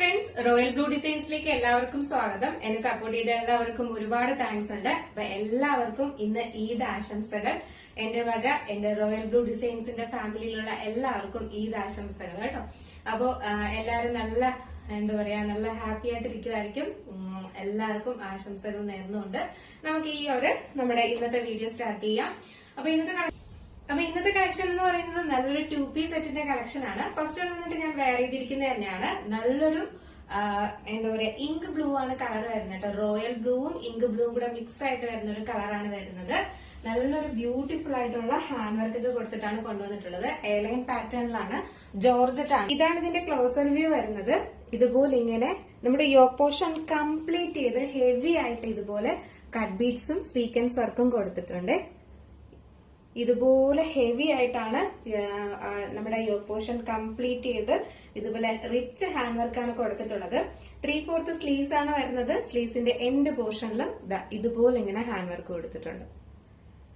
Friends, royal blue ഡിസൈൻസിലേക്ക് എല്ലാവർക്കും സ്വാഗതം. എന്നെ സപ്പോർട്ട് ചെയ്ത എല്ലാവർക്കും ഒരുപാട് താങ്ക്സ് ഉണ്ട്. അപ്പൊ എല്ലാവർക്കും ഇന്ന് ഈദ് ആശംസകൾ. എന്റെ വക എന്റെ റോയൽ ബ്ലൂ ഡിസൈൻസിന്റെ ഫാമിലിയിലുള്ള എല്ലാവർക്കും ഈദ് ആശംസകൾ കേട്ടോ. അപ്പോ എല്ലാരും നല്ല ഹാപ്പി ആയിട്ടിരിക്കുമായിരിക്കും. എല്ലാവർക്കും ആശംസകൾ നേർന്നുകൊണ്ട് നമുക്ക് നമ്മുടെ ഇന്നത്തെ വീഡിയോ സ്റ്റാർട്ട് ചെയ്യാം. അപ്പൊ ഇന്നത്തെ കളക്ഷൻ എന്ന് പറയുന്നത് നല്ലൊരു 2 പീസ് സെറ്റിന്റെ കളക്ഷൻ ആണ്. ഫസ്റ്റ് വന്നിട്ട് ഞാൻ വെയർ ചെയ്തിരിക്കുന്നത് തന്നെയാണ്. നല്ലൊരു ഇങ്ക് ബ്ലൂ ആണ് കളർ വരുന്നത് കേട്ടോ. റോയൽ ബ്ലൂവും ഇങ്ക് ബ്ലൂവും കൂടെ മിക്സ് ആയിട്ട് വരുന്ന ഒരു കളറാണ് വരുന്നത്. നല്ലൊരു ബ്യൂട്ടിഫുൾ ആയിട്ടുള്ള ഹാൻഡ് വർക്ക് ഇത് കൊടുത്തിട്ടാണ് കൊണ്ടുവന്നിട്ടുള്ളത്. എയർലൈൻ പാറ്റേണിലാണ്, ജോർജറ്റ് ആണ്. ഇതാണ് ഇതിന്റെ ക്ലോസർ വ്യൂ വരുന്നത്. ഇതുപോലെ ഇങ്ങനെ നമ്മുടെ യോക്ക് പോർഷൻ കംപ്ലീറ്റ് ചെയ്ത് ഹെവി ആയിട്ട് ഇതുപോലെ കട്ട് ബീഡ്സും സ്വീക്കൻസ് വർക്കും കൊടുത്തിട്ടുണ്ട്. ഇതുപോലെ ഹെവി ആയിട്ടാണ് നമ്മുടെ യോക്ക് പോർഷൻ കംപ്ലീറ്റ് ചെയ്ത് ഇതുപോലെ റിച്ച് ഹാൻഡ് വർക്കാണ് കൊടുത്തിട്ടുള്ളത്. 3/4 സ്ലീവ്സ് ആണ് വരുന്നത്. സ്ലീവ്സിന്റെ എൻഡ് പോർഷനിലും ഇതുപോലെ ഇങ്ങനെ ഹാൻഡ് വർക്ക് കൊടുത്തിട്ടുണ്ട്.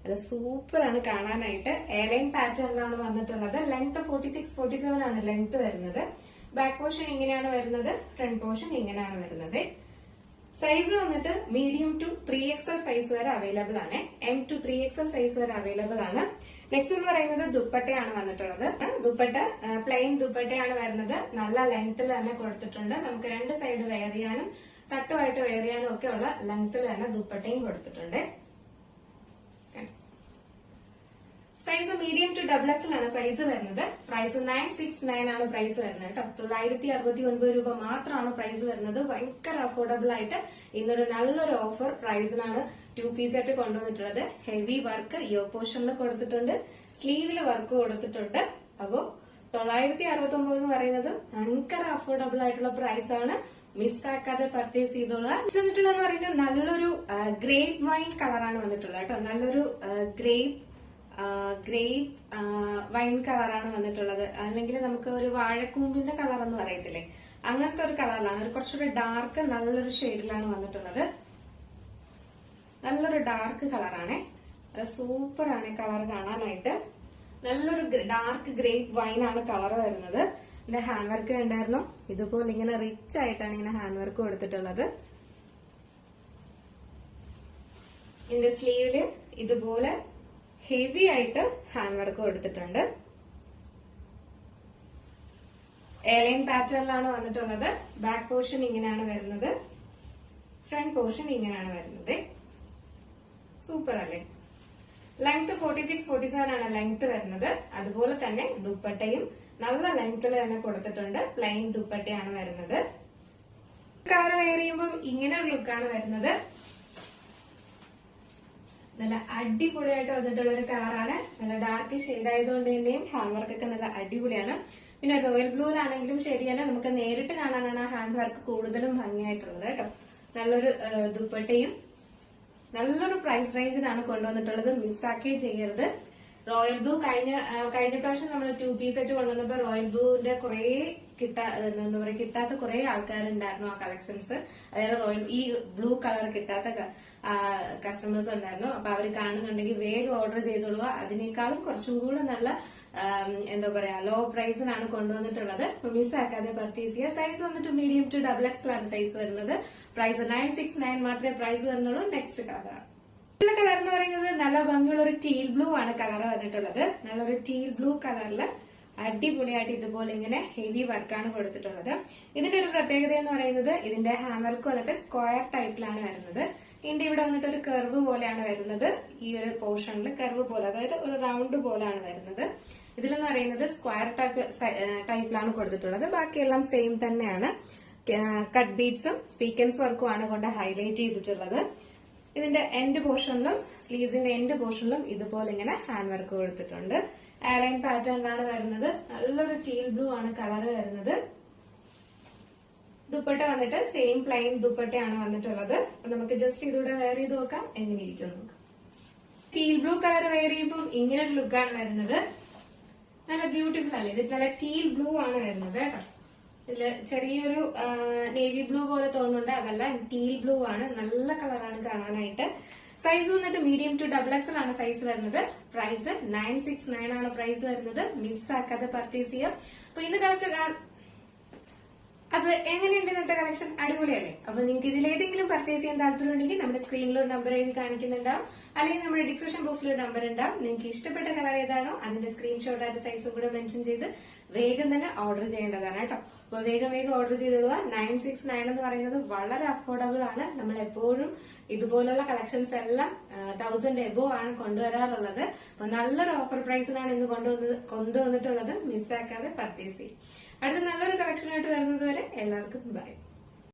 അത് സൂപ്പർ ആണ് കാണാനായിട്ട്. എയർലൈൻ പാറ്റേണിലാണ് വന്നിട്ടുള്ളത്. ലെങ്ത് 46-47 ആണ് ലെങ്ത് വരുന്നത്. ബാക്ക് പോർഷൻ ഇങ്ങനെയാണ് വരുന്നത്. ഫ്രണ്ട് പോർഷൻ ഇങ്ങനെയാണ് വരുന്നത്. സൈസ് വന്നിട്ട് മീഡിയം ടു 3XL സൈസ് വരെ അവൈലബിൾ ആണ്. M to 3XL സൈസ് വരെ അവൈലബിൾ ആണ്. നെക്സ്റ്റ് എന്ന് പറയുന്നത് ദുപ്പട്ടയാണ് വന്നിട്ടുള്ളത്. ദുപ്പട്ട പ്ലെയിൻ ദുപ്പട്ടയാണ് വരുന്നത്. നല്ല ലെങ്ത്തിൽ തന്നെ കൊടുത്തിട്ടുണ്ട്. നമുക്ക് 2 സൈഡ് വെയർ ചെയ്യാനും തട്ടുമായിട്ട് വെയർ ചെയ്യാനും ഒക്കെ ഉള്ള ലെങ്ത്തിൽ തന്നെ ദുപ്പട്ടയും കൊടുത്തിട്ടുണ്ട്. സൈസ് മീഡിയം ടു XXL ആണ് സൈസ് വരുന്നത്. പ്രൈസ് 969 ആണ് പ്രൈസ് വരുന്നത് കേട്ടോ. 969 രൂപ മാത്രമാണ് പ്രൈസ് വരുന്നത്. ഭയങ്കര അഫോർഡബിൾ ആയിട്ട് ഇന്നൊരു നല്ലൊരു ഓഫർ പ്രൈസിനാണ് 2 പീസ് ആയിട്ട് കൊണ്ടുവന്നിട്ടുള്ളത്. ഹെവി വർക്ക് യോക്ക് പോർഷനിൽ കൊടുത്തിട്ടുണ്ട്, സ്ലീവില് വർക്ക് കൊടുത്തിട്ടുണ്ട്. അപ്പോ 969 എന്ന് പറയുന്നത് ഭയങ്കര അഫോർഡബിൾ ആയിട്ടുള്ള പ്രൈസ് ആണ്. മിസ്സാക്കാതെ പർച്ചേസ് ചെയ്തോളുക. വന്നിട്ടുള്ളതെന്ന് പറയുന്നത് നല്ലൊരു ഗ്രേപ്പ് വൈൻ കളറാണ് വന്നിട്ടുള്ളത് കേട്ടോ. നല്ലൊരു ഗ്രേപ്പ് വൈൻ കളറാണ് വന്നിട്ടുള്ളത്. അല്ലെങ്കിൽ നമുക്ക് ഒരു വാഴക്കൂമ്പിന്റെ കളർ എന്ന് പറയത്തില്ലേ, അങ്ങനത്തെ ഒരു കളറിലാണ്. ഒരു കുറച്ചുകൂടി ഡാർക്ക് നല്ലൊരു ഷെയ്ഡിലാണ് വന്നിട്ടുള്ളത്. നല്ലൊരു ഡാർക്ക് കളറാണ്. സൂപ്പർ ആണ് കളർ കാണാനായിട്ട്. നല്ലൊരു ഡാർക്ക് ഗ്രേപ്പ് വൈൻ ആണ് കളർ വരുന്നത്. ഇതിന്റെ ഹാൻഡ് വർക്ക് ഉണ്ടായിരുന്നു. ഇതുപോലെ ഇങ്ങനെ റിച്ച് ആയിട്ടാണ് ഇങ്ങനെ ഹാൻഡ് വർക്ക് കൊടുത്തിട്ടുള്ളത്. ഇതിന്റെ സ്ലീവില് ഇതുപോലെ ഹെവി ആയിട്ട് ഹാൻഡ് വർക്ക് കൊടുത്തിട്ടുണ്ട്. എയർലൈൻ പാറ്റേണിലാണ് വന്നിട്ടുള്ളത്. ബാക്ക് പോർഷൻ ഇങ്ങനെയാണ് വരുന്നത്. ഫ്രണ്ട് പോർഷൻ ഇങ്ങനെയാണ് വരുന്നത്. സൂപ്പർ അല്ലേ? ലെങ്ത് 46-47 ആണ് ലെങ്ത് വരുന്നത്. അതുപോലെ തന്നെ ദുപ്പട്ടയും നല്ല ലെങ്ത്തിൽ തന്നെ കൊടുത്തിട്ടുണ്ട്. പ്ലെയിൻ ദുപ്പട്ടയാണ് വരുന്നത്. കളർ വെയർ ചെയ്യുമ്പോൾ ഇങ്ങനെ ഒരു ലുക്കാണ് വരുന്നത്. നല്ല അടിപൊളിയായിട്ട് വന്നിട്ടുള്ള ഒരു കളറാണ്. നല്ല ഡാർക്ക് ഷെയ്ഡ് ആയതുകൊണ്ട് തന്നെയും ഹാൻഡ് വർക്ക് ഒക്കെ നല്ല അടിപൊളിയാണ്. പിന്നെ റോയൽ ബ്ലൂലാണെങ്കിലും ശരിയാണ്, നമുക്ക് നേരിട്ട് കാണാനാണ് ആ ഹാൻഡ് വർക്ക് കൂടുതലും ഭംഗിയായിട്ടുള്ളത് കേട്ടോ. നല്ലൊരു ദുപ്പട്ടയും നല്ലൊരു പ്രൈസ് റേഞ്ചിനാണ് കൊണ്ടുവന്നിട്ടുള്ളത്. മിസ്സാക്കേ ചെയ്യരുത്. റോയൽ ബ്ലൂ കഴിഞ്ഞ പ്രാവശ്യം നമ്മൾ 2 പീസ് സെറ്റ് കൊണ്ടുവന്നപ്പോ റോയൽ ബ്ലൂവിന്റെ കുറെ കിട്ടാത്ത കുറെ ആൾക്കാരുണ്ടായിരുന്നു ആ കളക്ഷൻസ്. അതായത് ഈ ബ്ലൂ കളർ കിട്ടാത്ത കസ്റ്റമേഴ്സ് ഉണ്ടായിരുന്നു. അപ്പൊ അവർ കാണുന്നുണ്ടെങ്കിൽ വേഗം ഓർഡർ ചെയ്തോളുക. അതിനേക്കാളും കുറച്ചും കൂടെ നല്ല ലോ പ്രൈസിനാണ് കൊണ്ടുവന്നിട്ടുള്ളത്. അപ്പൊ മിസ്സാക്കാതെ പർച്ചേസ് ചെയ്യുക. സൈസ് വന്നിട്ട് മീഡിയം ടു XXL ആണ് സൈസ് വരുന്നത്. പ്രൈസ് 969 മാത്രമേ പ്രൈസ് വരുന്നുള്ളൂ. നെക്സ്റ്റ് കളറാണ്. കളർ എന്ന് പറയുന്നത് നല്ല ഭംഗിയുള്ള ഒരു ടീൽ ബ്ലൂ ആണ് കളർ വന്നിട്ടുള്ളത്. നല്ലൊരു ടീൽ ബ്ലൂ കളറില് അടിപൊളിയായിട്ട് ഇതുപോലെ ഇങ്ങനെ ഹെവി വർക്കാണ് കൊടുത്തിട്ടുള്ളത്. ഇതിന്റെ ഒരു പ്രത്യേകത എന്ന് പറയുന്നത് ഇതിന്റെ ഹാൻഡ് വർക്ക് വന്നിട്ട് സ്ക്വയർ ടൈപ്പിലാണ് വരുന്നത്. ഇതിന്റെ ഇവിടെ വന്നിട്ട് ഒരു കർവ് പോലെയാണ് വരുന്നത്. ഈ ഒരു പോർഷനിൽ കർവ് പോലെ, അതായത് ഒരു റൗണ്ട് പോലെയാണ് വരുന്നത്. ഇതിലെന്ന് പറയുന്നത് സ്ക്വയർ ടൈപ്പിലാണ് കൊടുത്തിട്ടുള്ളത്. ബാക്കിയെല്ലാം സെയിം തന്നെയാണ്. കട്ട് ബീഡ്സും സ്വീക്കൻസ് വർക്കും ആണ് കൊണ്ട് ഹൈലൈറ്റ് ചെയ്തിട്ടുള്ളത്. ഇതിന്റെ എൻഡ് പോർഷനിലും സ്ലീവ്സിന്റെ എൻഡ് പോർഷനിലും ഇതുപോലെ ഇങ്ങനെ ഹാൻഡ് വർക്ക് കൊടുത്തിട്ടുണ്ട്. എയർലൈൻ പാറ്റേണിലാണ് വരുന്നത്. നല്ലൊരു ടീൽ ബ്ലൂ ആണ് കളർ വരുന്നത്. ദുപ്പട്ട വന്നിട്ട് സെയിം പ്ലെയിൻ ദുപ്പട്ടയാണ് വന്നിട്ടുള്ളത്. നമുക്ക് ജസ്റ്റ് ഇതിലൂടെ വെയർ ചെയ്ത് നോക്കാം എങ്ങനെ ഇരിക്കും നോക്കാം. ടീൽ ബ്ലൂ കളർ വെയർ ചെയ്യുമ്പോൾ ഇങ്ങനെ ഒരു ലുക്കാണ് വരുന്നത്. നല്ല ബ്യൂട്ടിഫുൾ അല്ലേ? ഇത് നല്ല ടീൽ ബ്ലൂ ആണ് വരുന്നത് കേട്ടോ. ഇതില് ചെറിയൊരു നേവി ബ്ലൂ പോലെ തോന്നുന്നുണ്ട്. അതല്ല, ടീൽ ബ്ലൂ ആണ്. നല്ല കളറാണ് കാണാനായിട്ട്. സൈസ് വന്നിട്ട് മീഡിയം ടു XXL ആണ് സൈസ് വരുന്നത്. പ്രൈസ് 969 ആണ് പ്രൈസ് വരുന്നത്. മിസ്സാക്കാതെ പർച്ചേസ് ചെയ്യാം. അപ്പൊ ഇന്ന് അപ്പൊ എങ്ങനെയുണ്ട് ഇന്നത്തെ കളക്ഷൻ? അടിപൊളിയല്ലേ? അപ്പൊ നിങ്ങൾക്ക് ഇതിലേതെങ്കിലും പർച്ചേസ് ചെയ്യാൻ താല്പര്യം ഉണ്ടെങ്കിൽ നമ്മുടെ സ്ക്രീനിൽ ഒരു നമ്പർ എഴുതി കാണിക്കുന്നുണ്ടാവും, അല്ലെങ്കിൽ നമ്മുടെ ഡിസ്ക്രിപ്ഷൻ ബോക്സിൽ ഒരു നമ്പർ ഉണ്ടാവും. നിങ്ങൾക്ക് ഇഷ്ടപ്പെട്ട കളർ ഏതാണോ അതിന്റെ സ്ക്രീൻഷോട്ട് ആയിട്ട് സൈസും കൂടെ മെൻഷൻ ചെയ്ത് വേഗം തന്നെ ഓർഡർ ചെയ്യേണ്ടതാണ് കേട്ടോ. അപ്പൊ വേഗം ഓർഡർ ചെയ്തിടുക. 969 എന്ന് പറയുന്നത് വളരെ അഫോർഡബിൾ ആണ്. നമ്മൾ എപ്പോഴും ഇതുപോലുള്ള കളക്ഷൻസ് എല്ലാം 1000 എബോ ആണ് കൊണ്ടുവരാറുള്ളത്. അപ്പൊ നല്ലൊരു ഓഫർ പ്രൈസിനാണ് ഇന്ന് കൊണ്ടുവന്നിട്ടുള്ളത്. മിസ്സാക്കാതെ പർച്ചേസ് ചെയ്യും. അടുത്ത നല്ലൊരു കളക്ഷനായിട്ട് വരുന്നത് വരെ എല്ലാവർക്കും ബൈ.